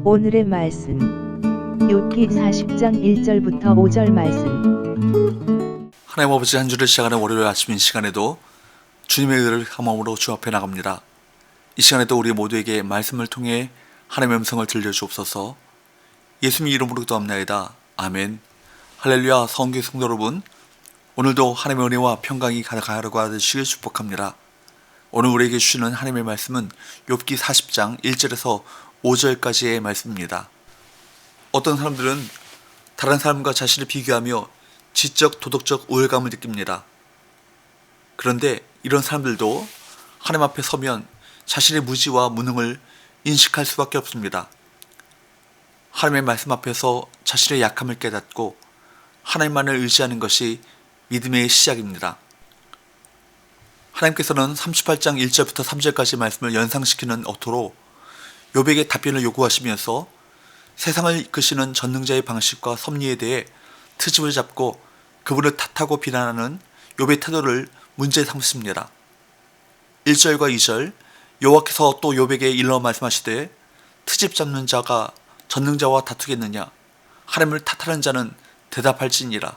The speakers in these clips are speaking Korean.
오늘의 말씀 욥기 40장 1절부터 5절 말씀. 하나님 아버지, 한 주를 시작하는 월요일 아침인 시간에도 주님의 의를 함함으로 주 앞에 나갑니다. 이 시간에도 우리 모두에게 말씀을 통해 하나님의 음성을 들려주옵소서. 예수님 이름으로 기도합나이다. 아멘. 할렐루야. 성교 성도 여러분, 오늘도 하나님의 은혜와 평강이 가득하라고 하시길 축복합니다. 오늘 우리에게 주시는 하나님의 말씀은 욥기 40장 1절에서 5절까지의 말씀입니다. 어떤 사람들은 다른 사람과 자신을 비교하며 지적, 도덕적 우월감을 느낍니다. 그런데 이런 사람들도 하나님 앞에 서면 자신의 무지와 무능을 인식할 수밖에 없습니다. 하나님의 말씀 앞에서 자신의 약함을 깨닫고 하나님만을 의지하는 것이 믿음의 시작입니다. 하나님께서는 38장 1절부터 3절까지 말씀을 연상시키는 어투로 욥에게 답변을 요구하시면서 세상을 이끄시는 전능자의 방식과 섭리에 대해 트집을 잡고 그분을 탓하고 비난하는 욥의 태도를 문제 삼습니다. 1절과 2절, 여호와께서 또 욥에게 일러 말씀하시되 트집 잡는 자가 전능자와 다투겠느냐, 하나님을 탓하는 자는 대답할지니라.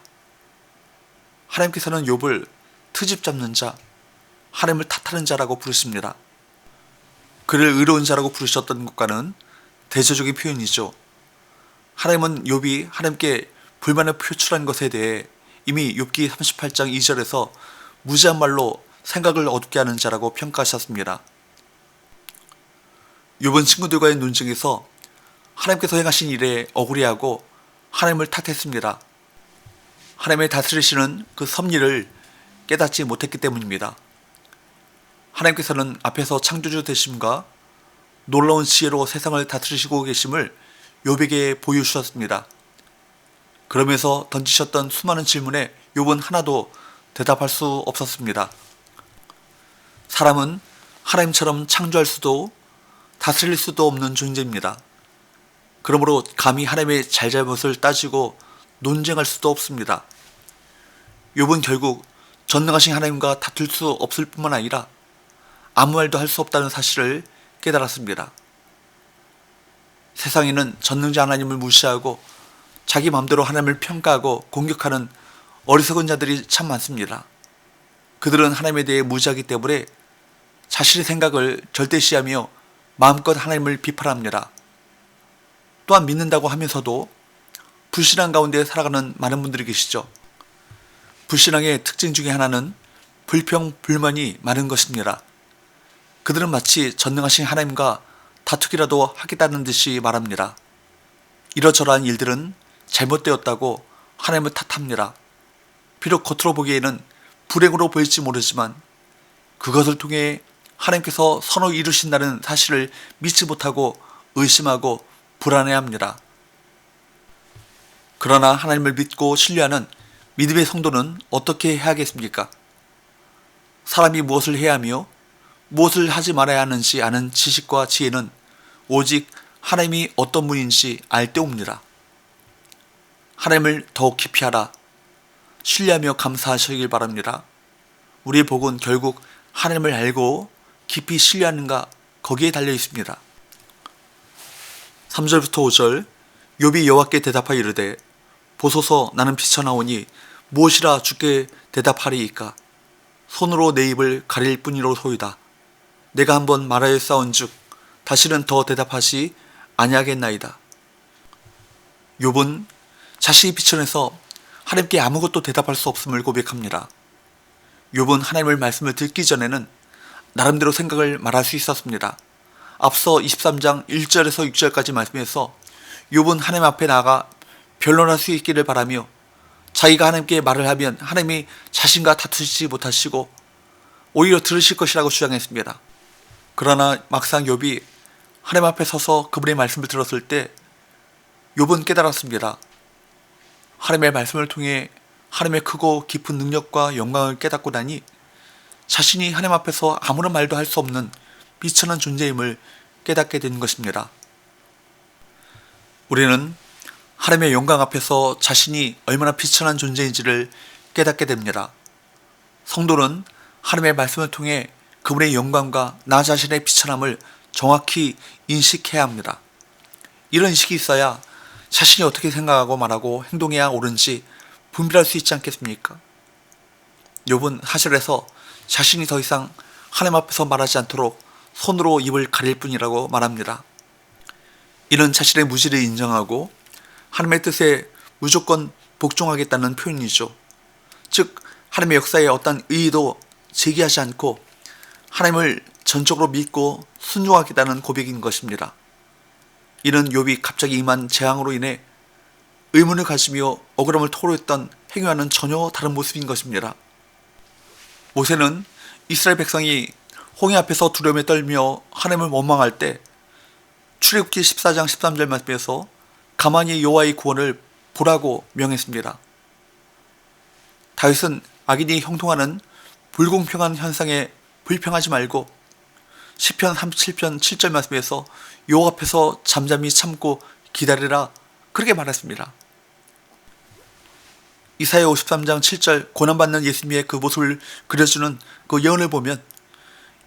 하나님께서는 욥을 트집 잡는 자, 하나님을 탓하는 자라고 부르십니다. 그를 의로운 자라고 부르셨던 것과는 대조적인 표현이죠. 하나님은 욥이 하나님께 불만을 표출한 것에 대해 이미 욥기 38장 2절에서 무지한 말로 생각을 어둡게 하는 자라고 평가하셨습니다. 욥은 친구들과의 논쟁에서 하나님께서 행하신 일에 억울해하고 하나님을 탓했습니다. 하나님의 다스리시는 그 섭리를 깨닫지 못했기 때문입니다. 하나님께서는 앞에서 창조주 되심과 놀라운 지혜로 세상을 다스리시고 계심을 욥에게 보여주셨습니다. 그러면서 던지셨던 수많은 질문에 욥은 하나도 대답할 수 없었습니다. 사람은 하나님처럼 창조할 수도 다스릴 수도 없는 존재입니다. 그러므로 감히 하나님의 잘잘못을 따지고 논쟁할 수도 없습니다. 욥은 결국 전능하신 하나님과 다툴 수 없을 뿐만 아니라 아무 말도 할 수 없다는 사실을 깨달았습니다. 세상에는 전능자 하나님을 무시하고 자기 마음대로 하나님을 평가하고 공격하는 어리석은 자들이 참 많습니다. 그들은 하나님에 대해 무지하기 때문에 자신의 생각을 절대시하며 마음껏 하나님을 비판합니다. 또한 믿는다고 하면서도 불신앙 가운데 살아가는 많은 분들이 계시죠. 불신앙의 특징 중에 하나는 불평, 불만이 많은 것입니다. 그들은 마치 전능하신 하나님과 다투기라도 하겠다는 듯이 말합니다. 이러저러한 일들은 잘못되었다고 하나님을 탓합니다. 비록 겉으로 보기에는 불행으로 보일지 모르지만 그것을 통해 하나님께서 선을 이루신다는 사실을 믿지 못하고 의심하고 불안해합니다. 그러나 하나님을 믿고 신뢰하는 믿음의 성도는 어떻게 해야겠습니까? 사람이 무엇을 해야 하며 무엇을 하지 말아야 하는지 아는 지식과 지혜는 오직 하나님이 어떤 분인지 알 때 옵니다. 하나님을 더욱 깊이 알아 신뢰하며 감사하시길 바랍니다. 우리의 복은 결국 하나님을 알고 깊이 신뢰하는가 거기에 달려 있습니다. 3절부터 5절, 욥이 여호와께 대답하여 이르되 보소서, 나는 비천하오니 무엇이라 주께 대답하리이까? 손으로 내 입을 가릴 뿐이로소이다. 내가 한번 말하였사온즉 다시는 더 대답하시 아니하겠나이다. 욥은 자신이 비천해서 하나님께 아무것도 대답할 수 없음을 고백합니다. 욥은 하나님의 말씀을 듣기 전에는 나름대로 생각을 말할 수 있었습니다. 앞서 23장 1절에서 6절까지 말씀에서 욥은 하나님 앞에 나아가 변론할 수 있기를 바라며 자기가 하나님께 말을 하면 하나님이 자신과 다투시지 못하시고 오히려 들으실 것이라고 주장했습니다. 그러나 막상 욥이 하나님 앞에 서서 그분의 말씀을 들었을 때 욥은 깨달았습니다. 하나님의 말씀을 통해 하나님의 크고 깊은 능력과 영광을 깨닫고 나니 자신이 하나님 앞에서 아무런 말도 할 수 없는 비천한 존재임을 깨닫게 된 것입니다. 우리는 하나님의 영광 앞에서 자신이 얼마나 비천한 존재인지를 깨닫게 됩니다. 성도는 하나님의 말씀을 통해 그분의 영광과 나 자신의 비천함을 정확히 인식해야 합니다. 이런 인식이 있어야 자신이 어떻게 생각하고 말하고 행동해야 옳은지 분별할 수 있지 않겠습니까? 욥은 사절에서 자신이 더 이상 하나님 앞에서 말하지 않도록 손으로 입을 가릴 뿐이라고 말합니다. 이는 자신의 무지를 인정하고 하나님의 뜻에 무조건 복종하겠다는 표현이죠. 즉 하나님의 역사에 어떤 의의도 제기하지 않고 하나님을 전적으로 믿고 순종하겠다는 고백인 것입니다. 이는 욥이 갑자기 임한 재앙으로 인해 의문을 가지며 억울함을 토로했던 행위와는 전혀 다른 모습인 것입니다. 모세는 이스라엘 백성이 홍해 앞에서 두려움에 떨며 하나님을 원망할 때 출애굽기 14장 13절 말씀에서 가만히 여호와의 구원을 보라고 명했습니다. 다윗은 악인이 형통하는 불공평한 현상에 불평하지 말고 시편 37편 7절 말씀에서 여호와 앞에서 잠잠히 참고 기다리라 그렇게 말했습니다. 이사야 53장 7절 고난받는 예수님의 그 모습을 그려주는 그 예언을 보면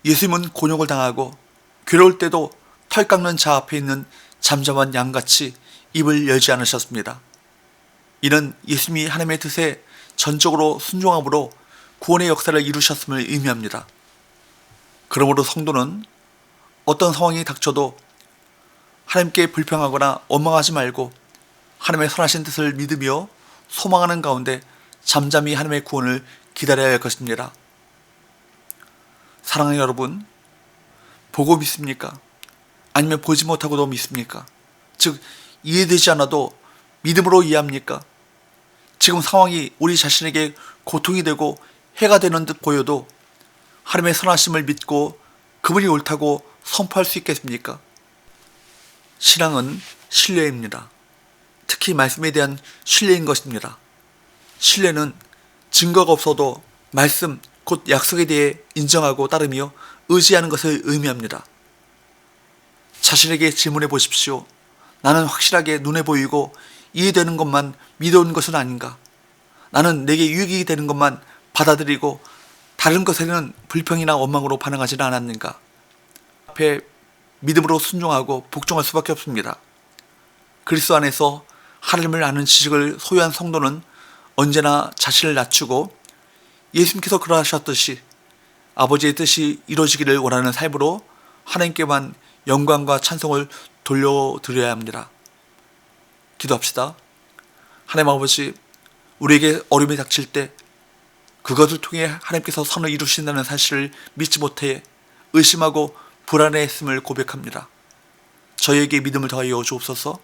예수님은 곤욕을 당하고 괴로울 때도 털 깎는 자 앞에 있는 잠잠한 양같이 입을 열지 않으셨습니다. 이는 예수님이 하나님의 뜻에 전적으로 순종함으로 구원의 역사를 이루셨음을 의미합니다. 그러므로 성도는 어떤 상황이 닥쳐도 하나님께 불평하거나 원망하지 말고 하나님의 선하신 뜻을 믿으며 소망하는 가운데 잠잠히 하나님의 구원을 기다려야 할 것입니다. 사랑하는 여러분, 보고 믿습니까? 아니면 보지 못하고도 믿습니까? 즉 이해되지 않아도 믿음으로 이해합니까? 지금 상황이 우리 자신에게 고통이 되고 해가 되는 듯 보여도 하나님의 선하심을 믿고 그분이 옳다고 선포할 수 있겠습니까? 신앙은 신뢰입니다. 특히 말씀에 대한 신뢰인 것입니다. 신뢰는 증거가 없어도 말씀, 곧 약속에 대해 인정하고 따르며 의지하는 것을 의미합니다. 자신에게 질문해 보십시오. 나는 확실하게 눈에 보이고 이해되는 것만 믿어온 것은 아닌가? 나는 내게 유익이 되는 것만 받아들이고 다른 것에는 불평이나 원망으로 반응하지는 않았는가? 앞에 믿음으로 순종하고 복종할 수밖에 없습니다. 그리스도 안에서 하나님을 아는 지식을 소유한 성도는 언제나 자신을 낮추고 예수님께서 그러하셨듯이 아버지의 뜻이 이루어지기를 원하는 삶으로 하나님께만 영광과 찬송을 돌려드려야 합니다. 기도합시다. 하나님 아버지, 우리에게 어려움이 닥칠 때 그것을 통해 하나님께서 선을 이루신다는 사실을 믿지 못해 의심하고 불안해했음을 고백합니다. 저희에게 믿음을 더하여 주옵소서.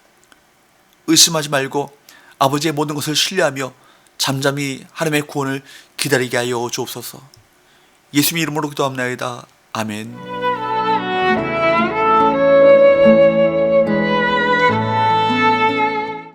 의심하지 말고 아버지의 모든 것을 신뢰하며 잠잠히 하나님의 구원을 기다리게 하여 주옵소서. 예수님 이름으로 기도합나이다. 아멘.